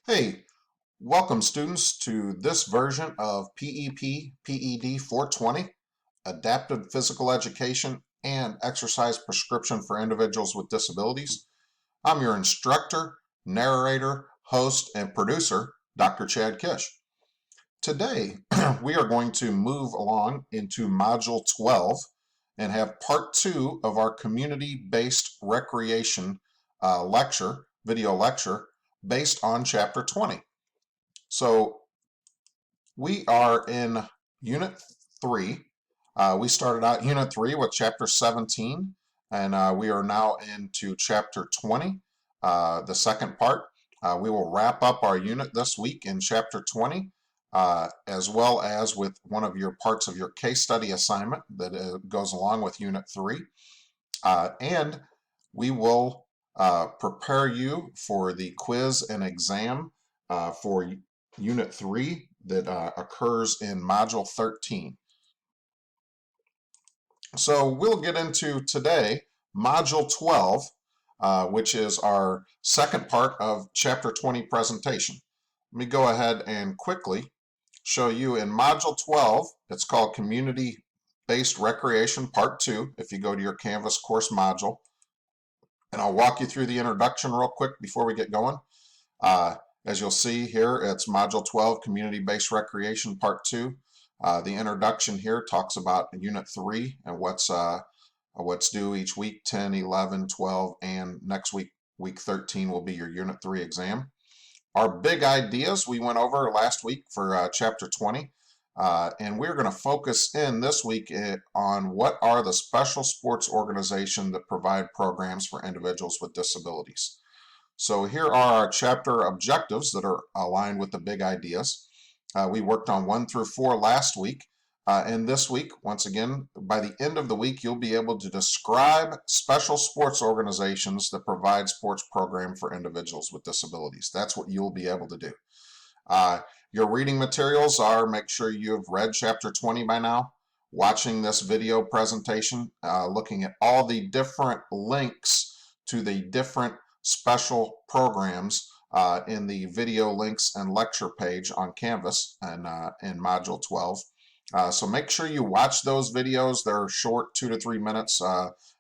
Hey, welcome students to this version of PEP PED 420, Adaptive Physical Education and Exercise Prescription for Individuals with Disabilities. I'm your instructor, narrator, host, and producer, Dr. Chad Kish. Today, we are going to move along into Module 12 and have part 2 of our community-based recreation video lecture, based on Chapter 20. So we are in Unit 3. We started out Unit 3 with Chapter 17, and we are now into Chapter 20, the second part. We will wrap up our unit this week in Chapter 20, as well as with one of your parts of your case study assignment that goes along with Unit 3. And we will prepare you for the quiz and exam for Unit 3 that occurs in Module 13. So we'll get into today Module 12, which is our second part of Chapter 20 presentation. Let me go ahead and quickly show you in Module 12, it's called Community-Based Recreation Part 2, if you go to your Canvas course module. And I'll walk you through the introduction real quick before we get going. As you'll see here, it's Module 12, Community-Based Recreation Part 2. The introduction here talks about Unit 3 and what's due each week, 10, 11, 12, and next week, week 13, will be your Unit 3 exam. Our big ideas we went over last week for Chapter 20, and we're going to focus in this week on what are the special sports organizations that provide programs for individuals with disabilities. So here are our chapter objectives that are aligned with the big ideas. We worked on 1 through 4 last week, and this week, once again, by the end of the week, you'll be able to describe special sports organizations that provide sports program for individuals with disabilities. That's what you'll be able to do. Your reading materials are, make sure you've read Chapter 20 by now, watching this video presentation, looking at all the different links to the different special programs in the video links and lecture page on Canvas and in Module 12. So make sure you watch those videos. They're short, 2 to 3 minutes.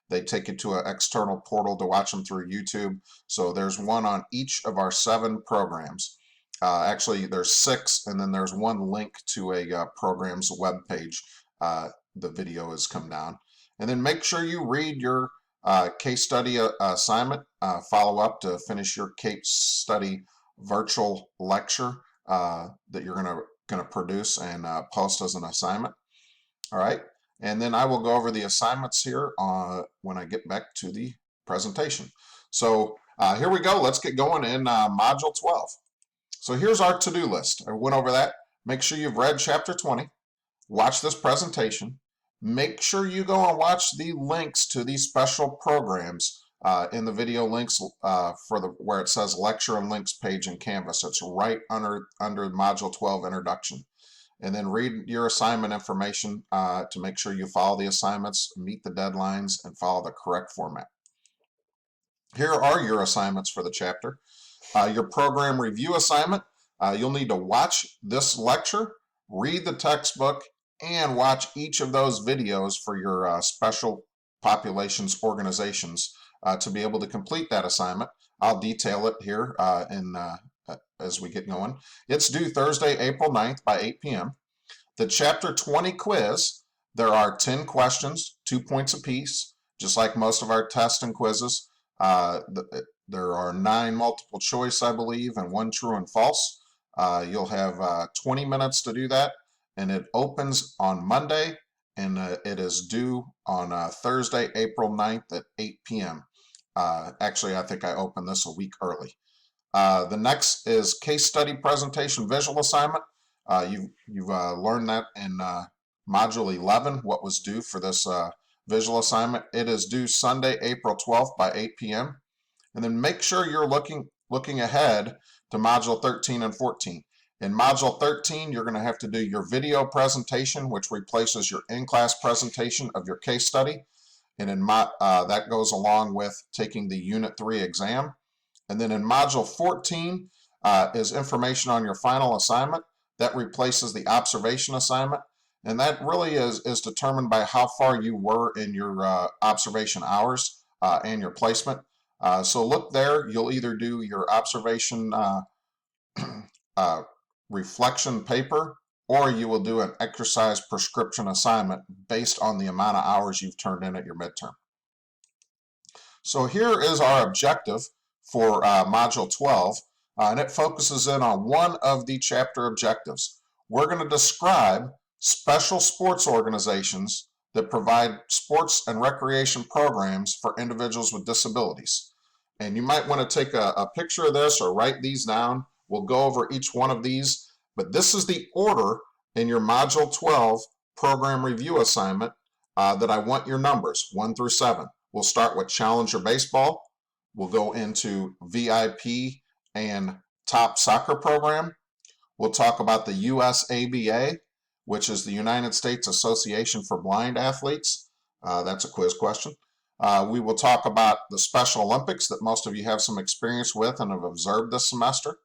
They take you to an external portal to watch them through YouTube. So there's one on each of our 7 programs. Actually, there's 6, and then there's one link to a program's web page. The video has come down. And then make sure you read your case study assignment, follow up to finish your case study virtual lecture that you're going to produce and post as an assignment. All right, and then I will go over the assignments here when I get back to the presentation. So here we go. Let's get going in Module 12. So here's our to-do list. I went over that. Make sure you've read Chapter 20. Watch this presentation. Make sure you go and watch the links to these special programs in the video links where it says lecture and links page in Canvas. It's right under Module 12 introduction. And then read your assignment information to make sure you follow the assignments, meet the deadlines, and follow the correct format. Here are your assignments for the chapter. Your program review assignment, you'll need to watch this lecture, read the textbook, and watch each of those videos for your special populations organizations to be able to complete that assignment. I'll detail it here as we get going. It's due Thursday, April 9th by 8 p.m. The Chapter 20 quiz, there are 10 questions, 2 points apiece, just like most of our tests and quizzes. There are 9 multiple choice, I believe, and 1 true and false. You'll have 20 minutes to do that, and it opens on Monday, and it is due on Thursday, April 9th at 8 p.m. Actually, I think I opened this a week early. The next is case study presentation visual assignment. You've learned that in Module 11, what was due for this visual assignment. It is due Sunday, April 12th by 8 p.m. And then make sure you're looking ahead to Module 13 and 14. In Module 13, you're going to have to do your video presentation, which replaces your in-class presentation of your case study. And that goes along with taking the Unit 3 exam. And then in Module 14, is information on your final assignment. That replaces the observation assignment, and that really is determined by how far you were in your observation hours and your placement. So look there. You'll either do your observation uh, reflection paper, or you will do an exercise prescription assignment based on the amount of hours you've turned in at your midterm. So here is our objective for Module 12, and it focuses in on one of the chapter objectives. We're going to describe special sports organizations that provide sports and recreation programs for individuals with disabilities. And you might want to take a picture of this or write these down. We'll go over each one of these, but this is the order in your Module 12 program review assignment that I want your numbers, 1 through 7. We'll start with Challenger Baseball. We'll go into VIP and Top Soccer Program. We'll talk about the USABA, which is the United States Association for Blind Athletes. That's a quiz question. We will talk about the Special Olympics that most of you have some experience with and have observed this semester.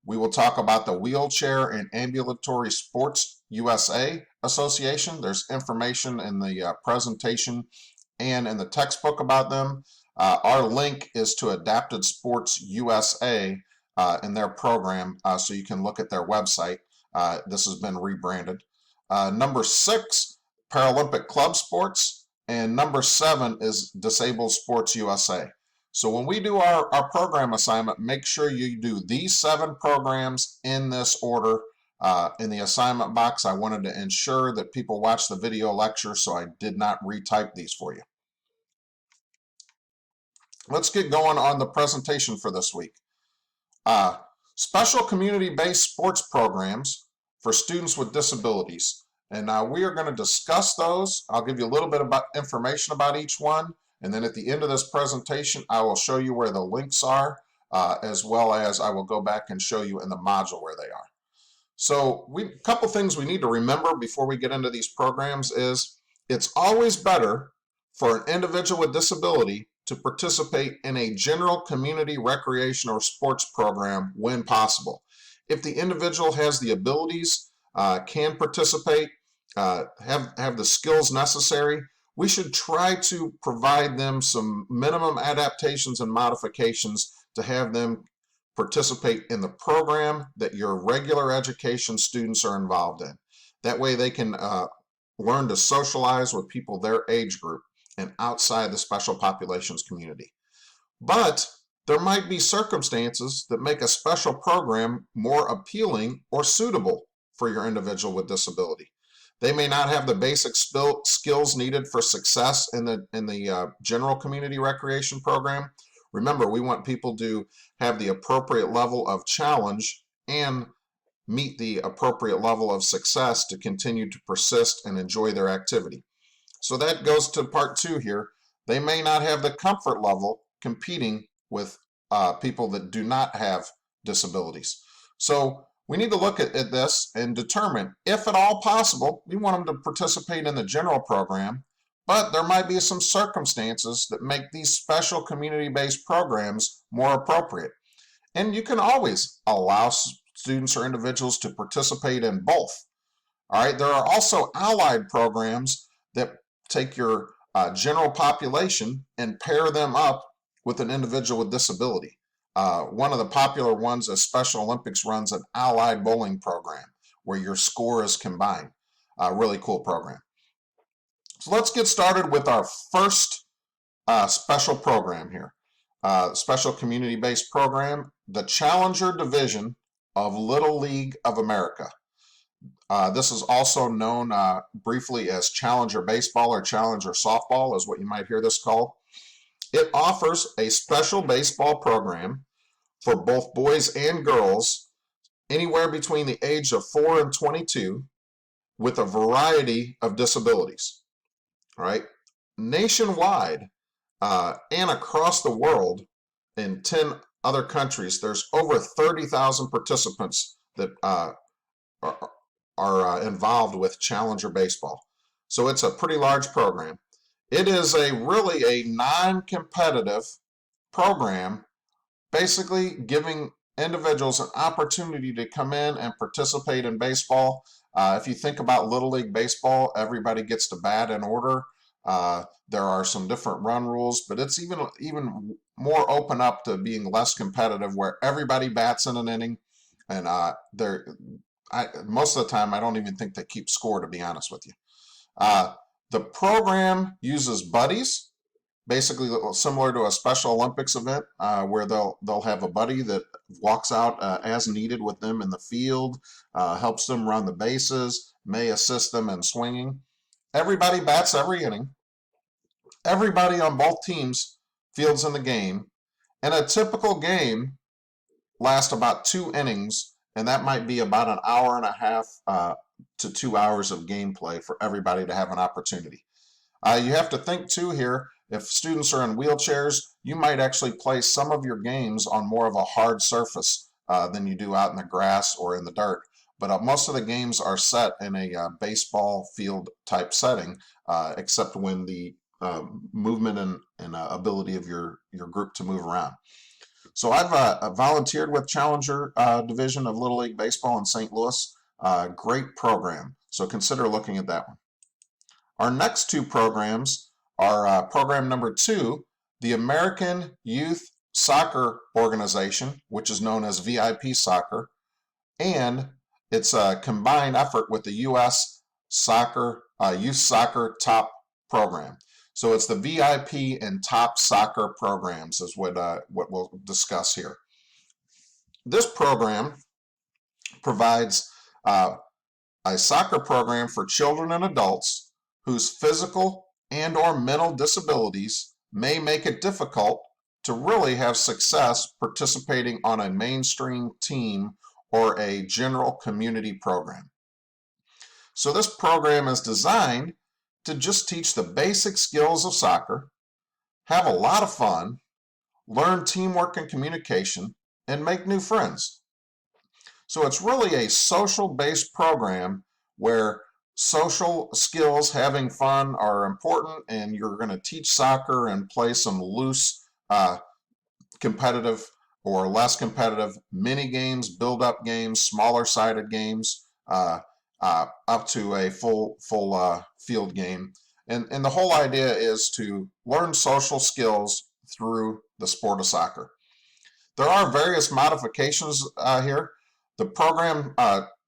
We will talk about the Wheelchair and Ambulatory Sports USA Association. There's information in the presentation and in the textbook about them. Our link is to Adapted Sports USA in their program, so you can look at their website. This has been rebranded. Number 6, Paralympic Club Sports, and number 7 is Disabled Sports USA. So when we do our program assignment, make sure you do these 7 programs in this order. In the assignment box, I wanted to ensure that people watch the video lecture, so I did not retype these for you. Let's get going on the presentation for this week. Special community-based sports programs for students with disabilities. And we are going to discuss those. I'll give you a little bit about information about each one. And then at the end of this presentation, I will show you where the links are, as well as I will go back and show you in the module where they are. So a couple things we need to remember before we get into these programs is it's always better for an individual with disability to participate in a general community recreation or sports program when possible. If the individual has the abilities, can participate, have the skills necessary, we should try to provide them some minimum adaptations and modifications to have them participate in the program that your regular education students are involved in. That way they can learn to socialize with people their age group and outside the special populations community. But there might be circumstances that make a special program more appealing or suitable for your individual with disability. They may not have the basic skills needed for success in the general community recreation program. Remember, we want people to have the appropriate level of challenge and meet the appropriate level of success to continue to persist and enjoy their activity. So that goes to part 2 here. They may not have the comfort level competing with people that do not have disabilities. So we need to look at this and determine, if at all possible, we want them to participate in the general program, but there might be some circumstances that make these special community-based programs more appropriate. And you can always allow students or individuals to participate in both. All right, there are also allied programs that take your general population and pair them up with an individual with disability. One of the popular ones is Special Olympics runs an allied bowling program where your score is combined. Really cool program. So let's get started with our first special program here. Special community-based program, the Challenger Division of Little League of America. This is also known briefly as Challenger Baseball or Challenger Softball is what you might hear this called. It offers a special baseball program for both boys and girls anywhere between the age of 4 and 22 with a variety of disabilities. All right, nationwide and across the world in 10 other countries, there's over 30,000 participants that are involved with Challenger Baseball. So it's a pretty large program. It is really a non-competitive program, basically giving individuals an opportunity to come in and participate in baseball. If you think about Little League Baseball, everybody gets to bat in order. There are some different run rules, but it's even more open up to being less competitive, where everybody bats in an inning, and most of the time I don't even think they keep score, to be honest with you. The program uses buddies, basically similar to a Special Olympics event, where they'll have a buddy that walks out as needed with them in the field, helps them run the bases, may assist them in swinging. Everybody bats every inning. Everybody on both teams fields in the game, and a typical game lasts about 2 innings, and that might be about an hour and a half to 2 hours of gameplay for everybody to have an opportunity. You have to think too here, if students are in wheelchairs, you might actually play some of your games on more of a hard surface than you do out in the grass or in the dirt. But most of the games are set in a baseball field type setting, except when the movement and ability of your group to move around. So I've volunteered with Challenger Division of Little League Baseball in St. Louis. Great program. So consider looking at that one. Our next two programs are program number 2, the American Youth Soccer Organization, which is known as VIP Soccer, and it's a combined effort with the U.S. Youth Soccer Top Program. So it's the VIP and Top Soccer programs is what we'll discuss here. This program provides a soccer program for children and adults whose physical and or mental disabilities may make it difficult to really have success participating on a mainstream team or a general community program. So this program is designed to just teach the basic skills of soccer, have a lot of fun, learn teamwork and communication, and make new friends. So it's really a social-based program where social skills, having fun, are important, and you're going to teach soccer and play some loose, competitive or less competitive mini games, build-up games, smaller-sided games, up to a full field game. And the whole idea is to learn social skills through the sport of soccer. There are various modifications here. The program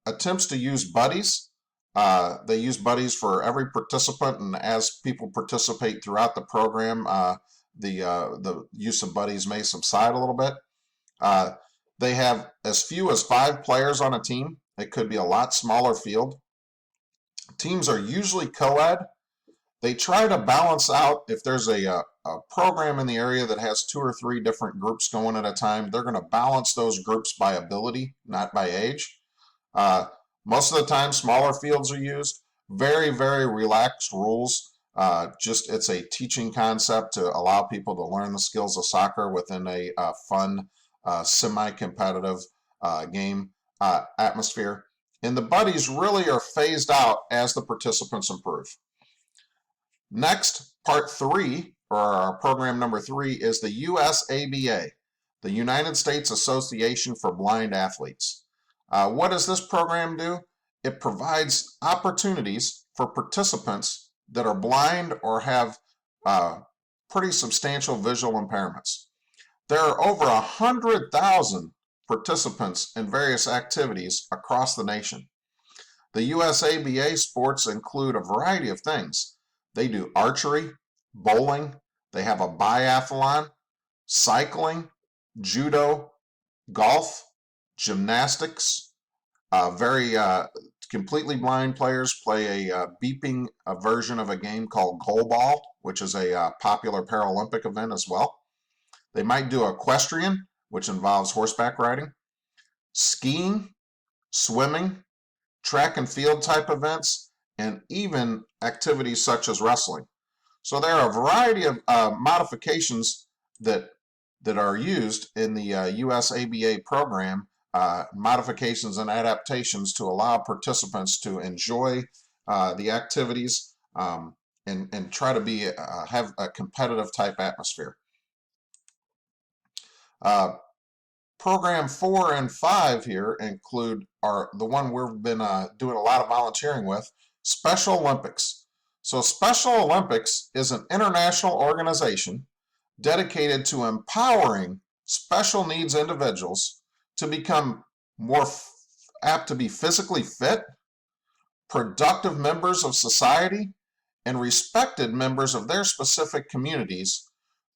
attempts to use buddies. They use buddies for every participant, and as people participate throughout the program, the use of buddies may subside a little bit. They have as few as 5 players on a team. It could be a lot smaller field. Teams are usually co-ed. They try to balance out, if there's a program in the area that has 2 or 3 different groups going at a time, they're going to balance those groups by ability, not by age. Most of the time, smaller fields are used. Very, very relaxed rules. It's a teaching concept to allow people to learn the skills of soccer within a fun, semi-competitive game atmosphere. And the buddies really are phased out as the participants improve. Next, part 3, or our program number 3, is the USABA, the United States Association for Blind Athletes. What does this program do? It provides opportunities for participants that are blind or have pretty substantial visual impairments. There are over 100,000 participants in various activities across the nation. The USABA sports include a variety of things. They do archery, bowling, they have a biathlon, cycling, judo, golf, gymnastics. Completely blind players play a beeping version of a game called goalball, which is a popular Paralympic event as well. They might do equestrian, which involves horseback riding, skiing, swimming, track and field type events, and even activities such as wrestling. So there are a variety of modifications that are used in the USABA program, modifications and adaptations to allow participants to enjoy the activities and try to have a competitive type atmosphere. Program 4 and 5 here include the one we've been doing a lot of volunteering with, Special Olympics. So Special Olympics is an international organization dedicated to empowering special needs individuals to become more apt to be physically fit, productive members of society, and respected members of their specific communities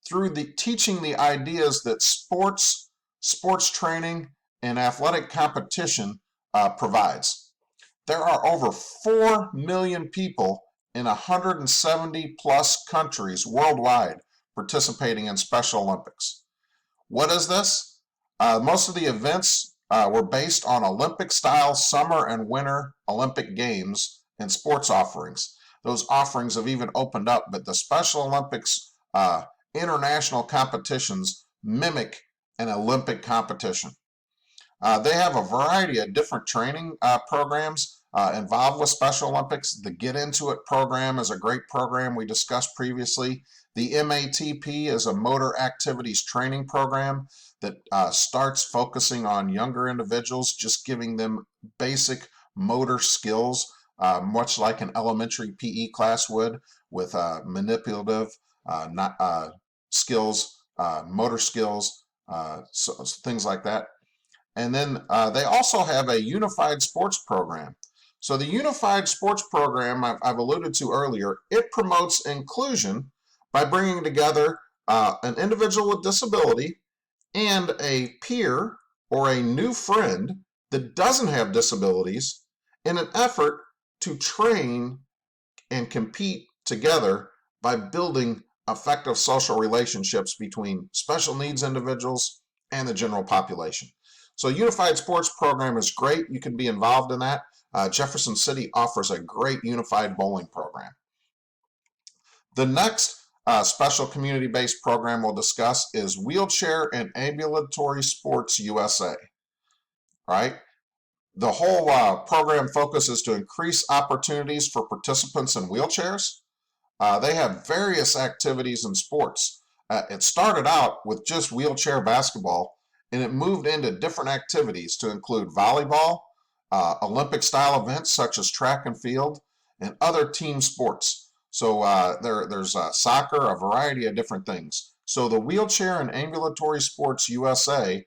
through teaching the ideas that sports training, and athletic competition provides. There are over 4 million people in 170 plus countries worldwide participating in Special Olympics. What is this? Most of the events were based on Olympic-style summer and winter Olympic Games and sports offerings. Those offerings have even opened up, but the Special Olympics international competitions mimic an Olympic competition. They have a variety of different training programs involved with Special Olympics. The Get Into It program is a great program we discussed previously. The MATP is a motor activities training program that starts focusing on younger individuals, just giving them basic motor skills, much like an elementary PE class would, with manipulative skills, motor skills, so things like that. And then they also have a unified sports program. So the unified sports program I've alluded to earlier, it promotes inclusion by bringing together an individual with disability and a peer or a new friend that doesn't have disabilities in an effort to train and compete together by building effective social relationships between special needs individuals and the general population. So Unified Sports Program is great. You can be involved in that. Jefferson City offers a great unified bowling program. The next special community-based program we'll discuss is Wheelchair and Ambulatory Sports USA. Right? The whole program focuses to increase opportunities for participants in wheelchairs. They have various activities in sports. It started out with just wheelchair basketball, and it moved into different activities to include volleyball, Olympic-style events such as track and field, and other team sports. So there's soccer, a variety of different things. So the Wheelchair and Ambulatory Sports USA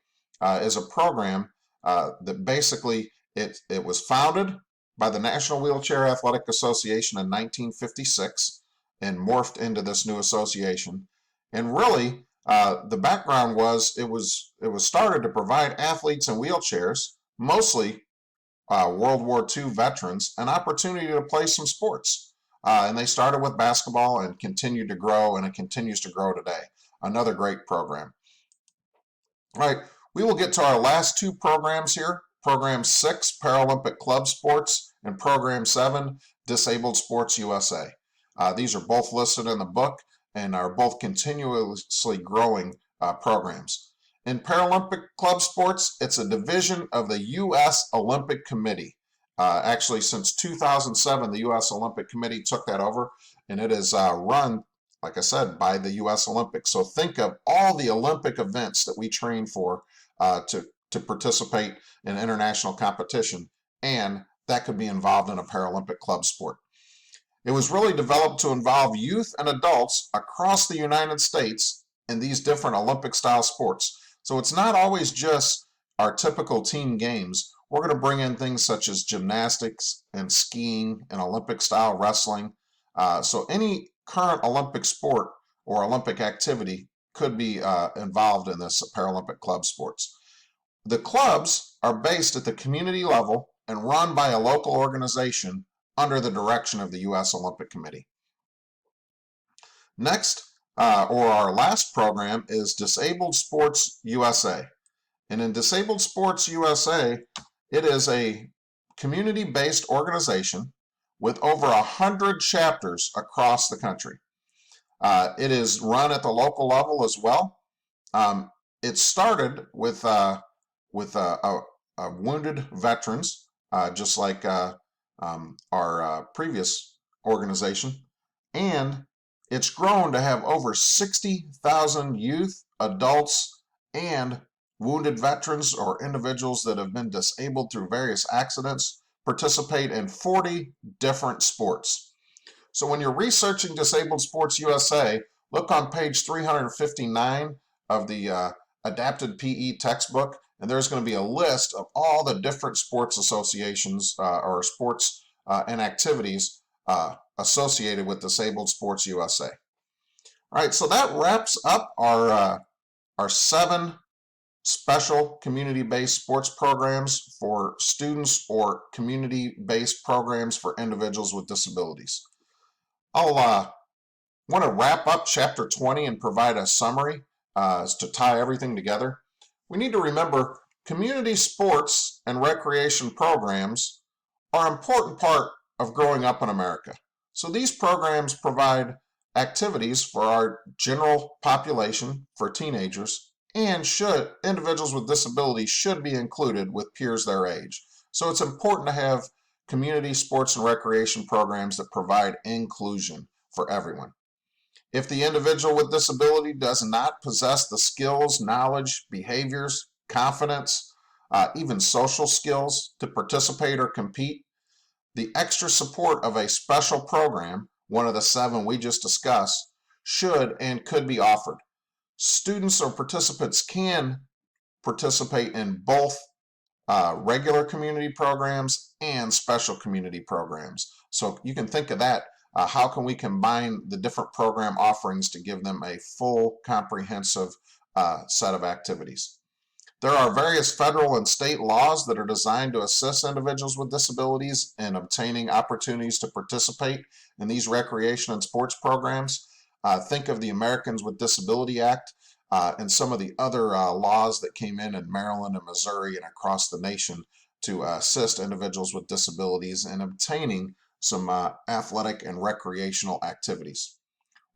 is a program that basically it was founded by the National Wheelchair Athletic Association in 1956 and morphed into this new association. And really, the background was it was started to provide athletes in wheelchairs, mostly World War II veterans, an opportunity to play some sports. And they started with basketball and continued to grow, and it continues to grow today. Another great program. All right, we will get to our last two programs here. Program 6, Paralympic Club Sports, and Program 7, Disabled Sports USA. These are both listed in the book and are both continuously growing programs. In Paralympic Club Sports, it's a division of the U.S. Olympic Committee. Actually, since 2007, the U.S. Olympic Committee took that over, and it is run, like I said, by the U.S. Olympics. So think of all the Olympic events that we train for to participate in international competition, and that could be involved in a Paralympic club sport. It was really developed to involve youth and adults across the United States in these different Olympic-style sports. So it's not always just our typical team games. We're going to bring in things such as gymnastics and skiing and Olympic-style wrestling. So any current Olympic sport or Olympic activity could be involved in this Paralympic club sports. The clubs are based at the community level and run by a local organization under the direction of the U.S. Olympic Committee. Next, or our last program, is Disabled Sports USA. And in Disabled Sports USA, it is a community-based organization with over 100 chapters across the country. It is run at the local level as well. It started with wounded veterans, just like our previous organization, and it's grown to have over 60,000 youth, adults, and Wounded veterans or individuals that have been disabled through various accidents participate in 40 different sports. So when you're researching Disabled Sports USA, look on page 359 of the adapted PE textbook, and there's going to be a list of all the different sports associations or sports and activities associated with Disabled Sports USA. All right, so that wraps up our 7 special community-based sports programs for students or community-based programs for individuals with disabilities. I'll want to wrap up chapter 20 and provide a summary to tie everything together. We need to remember community sports and recreation programs are an important part of growing up in America. So these programs provide activities for our general population, for teenagers, and individuals with disabilities should be included with peers their age. So it's important to have community sports and recreation programs that provide inclusion for everyone. If the individual with disability does not possess the skills, knowledge, behaviors, confidence, even social skills to participate or compete, the extra support of a special program, one of the 7 we just discussed, should and could be offered. Students or participants can participate in both regular community programs and special community programs. So you can think of that. How can we combine the different program offerings to give them a full, comprehensive set of activities? There are various federal and state laws that are designed to assist individuals with disabilities in obtaining opportunities to participate in these recreation and sports programs. Think of the Americans with Disability Act and some of the other laws that came in Maryland and Missouri and across the nation to assist individuals with disabilities in obtaining some athletic and recreational activities.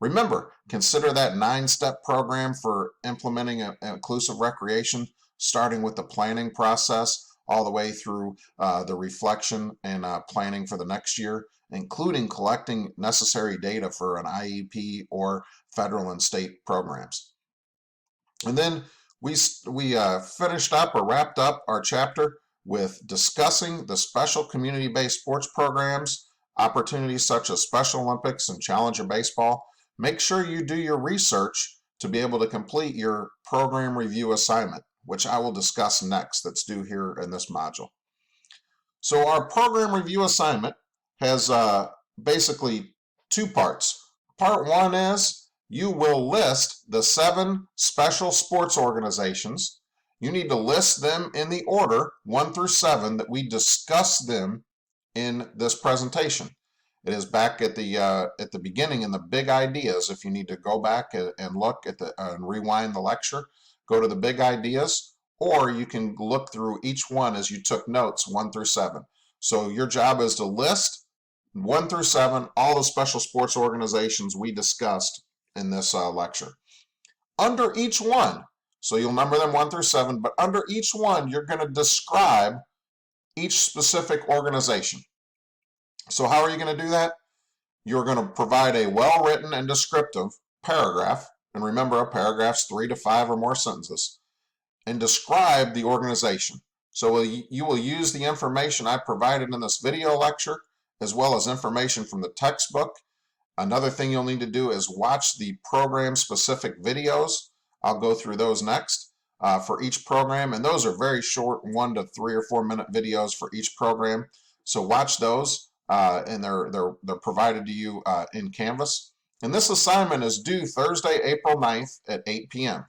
Remember, consider that 9-step program for implementing an inclusive recreation, starting with the planning process all the way through the reflection and planning for the next year, including collecting necessary data for an IEP or federal and state programs. And then we finished up or wrapped up our chapter with discussing the special community-based sports programs, opportunities such as Special Olympics and Challenger Baseball. Make sure you do your research to be able to complete your program review assignment, which I will discuss next, that's due here in this module. So our program review assignment has basically 2 parts. Part 1 is you will list the 7 special sports organizations. You need to list them in the order 1 through 7 that we discussed them in this presentation. It is back at the beginning in the big ideas. If you need to go back and look at and rewind the lecture, go to the big ideas, or you can look through each one as you took notes 1 through 7. So your job is to list 1 through 7 all the special sports organizations we discussed in this lecture. Under each one, so you'll number them 1 through 7, but under each one you're going to describe each specific organization. So how are you going to do that? You're going to provide a well-written and descriptive paragraph, and remember a paragraph's 3 to 5 or more sentences, and describe the organization. So you will use the information I provided in this video lecture as well as information from the textbook. Another thing you'll need to do is watch the program-specific videos. I'll go through those next for each program, and those are very short 1 to 3 or 4 minute videos for each program. So watch those, and they're provided to you in Canvas. And this assignment is due Thursday, April 9th at 8 p.m.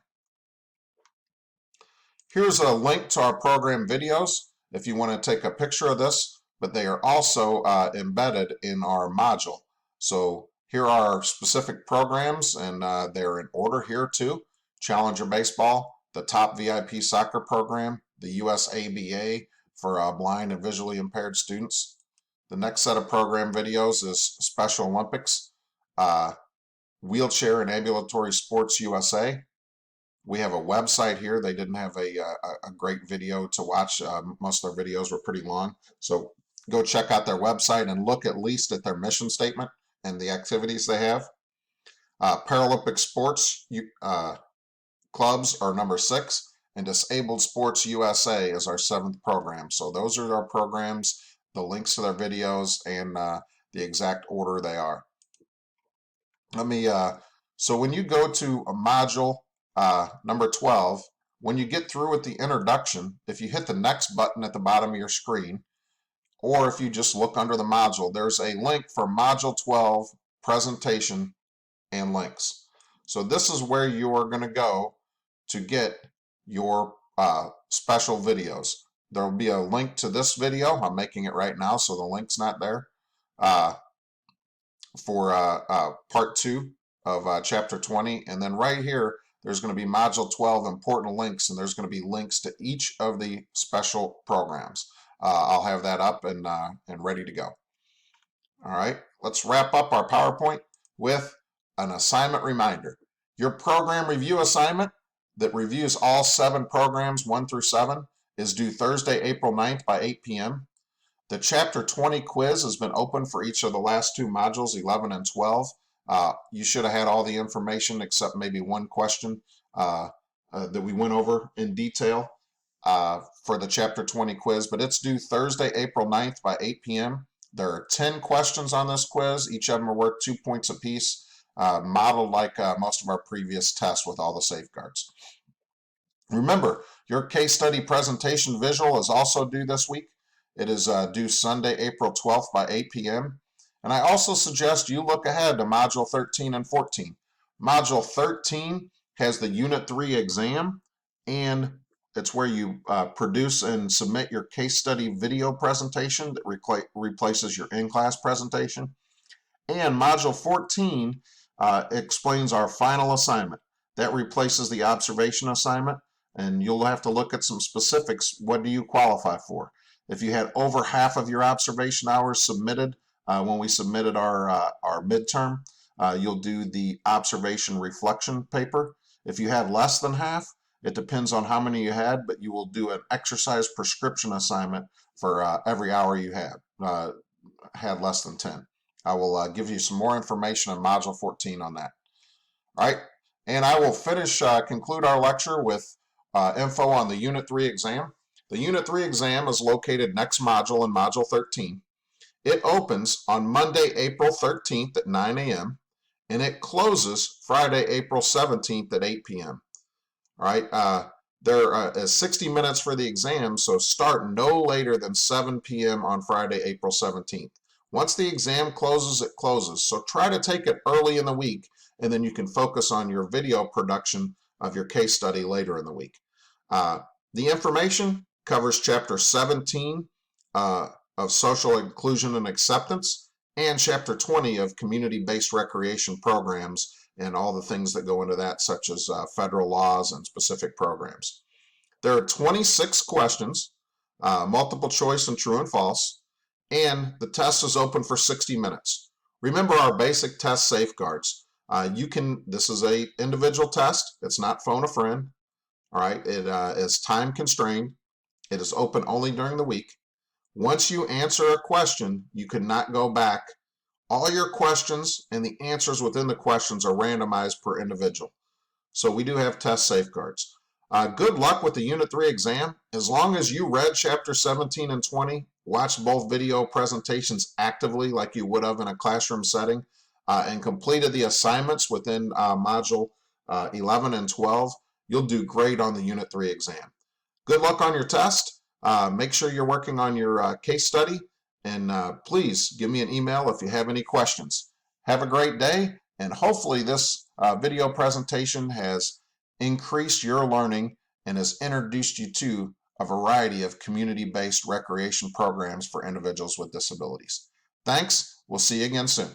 Here's a link to our program videos if you want to take a picture of this, but they are also embedded in our module. So here are our specific programs, and they're in order here too. Challenger Baseball, the Top VIP Soccer Program, the USABA for blind and visually impaired students. The next set of program videos is Special Olympics, Wheelchair and Ambulatory Sports USA. We have a website here. They didn't have a great video to watch. Most of their videos were pretty long. So go check out their website and look at least at their mission statement and the activities they have. Paralympic sports clubs are number 6, and Disabled Sports USA is our 7th program. So those are our programs, the links to their videos, and the exact order they are. So when you go to a module number 12, when you get through with the introduction, if you hit the next button at the bottom of your screen, or if you just look under the module, there's a link for Module 12 presentation and links. So this is where you are going to go to get your special videos. There will be a link to this video. I'm making it right now, so the link's not there, for part 2 of chapter 20. And then right here, there's going to be Module 12 important links, and there's going to be links to each of the special programs. I'll have that up and ready to go. All right, let's wrap up our PowerPoint with an assignment reminder. Your program review assignment that reviews all 7 programs 1 through 7 is due Thursday, April 9th by 8 p.m. The Chapter 20 quiz has been open for each of the last 2 modules, 11 and 12. You should have had all the information except maybe one question that we went over in detail for the Chapter 20 quiz, but it's due Thursday, April 9th by 8 p.m. There are 10 questions on this quiz. Each of them are worth 2 points apiece, modeled like most of our previous tests with all the safeguards. Remember, your case study presentation visual is also due this week. It is due Sunday, April 12th by 8 p.m. And I also suggest you look ahead to Module 13 and 14. Module 13 has the Unit 3 exam, and it's where you produce and submit your case study video presentation that replaces your in-class presentation. And Module 14 explains our final assignment. That replaces the observation assignment, and you'll have to look at some specifics. What do you qualify for? If you had over half of your observation hours submitted when we submitted our midterm, you'll do the observation reflection paper. If you had less than half, it depends on how many you had, but you will do an exercise prescription assignment for every hour you had less than 10. I will give you some more information on Module 14 on that. All right, and I will conclude our lecture with info on the Unit 3 exam. The Unit 3 exam is located next module in Module 13. It opens on Monday, April 13th at 9 a.m. and it closes Friday, April 17th at 8 p.m. All right, there is 60 minutes for the exam, so start no later than 7 p.m. on Friday, April 17th. Once the exam closes, it closes. So try to take it early in the week, and then you can focus on your video production of your case study later in the week. The information covers Chapter 17 of Social Inclusion and Acceptance and Chapter 20 of Community-Based Recreation Programs and all the things that go into that, such as federal laws and specific programs. There are 26 questions, multiple choice and true and false, and the test is open for 60 minutes. Remember our basic test safeguards. This is an individual test. It's not phone a friend. All right, it is time constrained. It is open only during the week. Once you answer a question, you cannot go back. All your questions and the answers within the questions are randomized per individual. So we do have test safeguards. Good luck with the Unit 3 exam. As long as you read Chapter 17 and 20, watched both video presentations actively like you would have in a classroom setting, and completed the assignments within Module 11 and 12, you'll do great on the Unit 3 exam. Good luck on your test. Make sure you're working on your case study, and please give me an email if you have any questions. Have a great day, and hopefully this video presentation has increased your learning and has introduced you to a variety of community-based recreation programs for individuals with disabilities. Thanks. We'll see you again soon.